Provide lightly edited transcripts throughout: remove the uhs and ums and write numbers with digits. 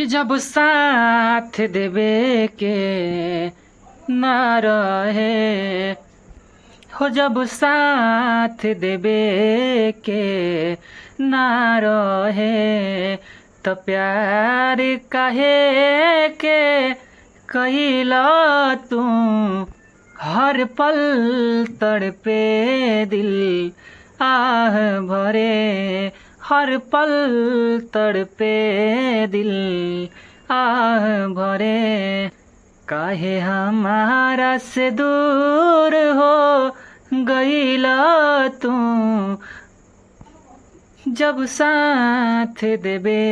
कि जब साथ देवे के ना रहे हो, जब साथ देवे के ना रहे तो प्यार काहे के कहिला तू। हर पल तड़पे दिल आह भरे, हर पल तड़पे दिल आह भरे। काहे हमारा से दूर हो गईला तू, जब साथ देवे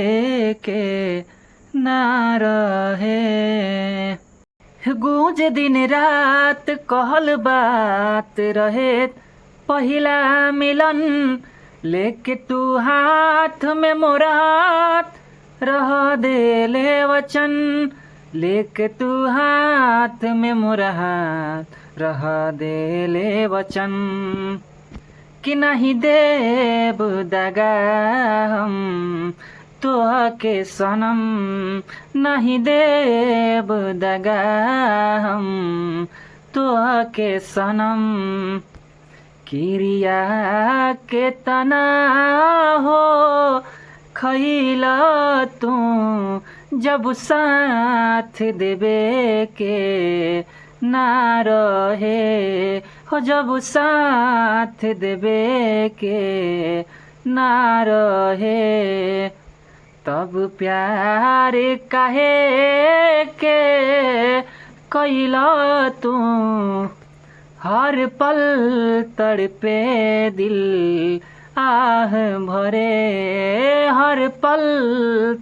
के ना रहे। गूंज दिन रात कहल बात रहे पहिला मिलन, लेके तू हाथ में मोरा हाथ रह देले वचन, लेके तू हाथ में मोरा हाथ रह देले वचन। कि नहीं देब दगा हम तोहके सनम, नहीं देब दगा हम तोहके सनम। किरिया के तना हो खइला तू, जब साथ देवे के ना रहे हो, जब साथ देवे के ना रहे। तब प्यार काहे के कइला तू, हर पल तड़पे दिल आह भरे, हर पल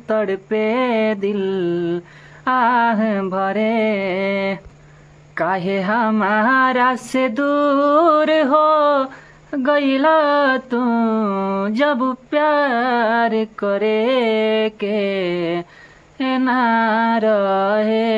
तड़पे दिल आह भरे। काहे हमारा से दूर हो गईला तू, जब प्यार करे के ना रहे।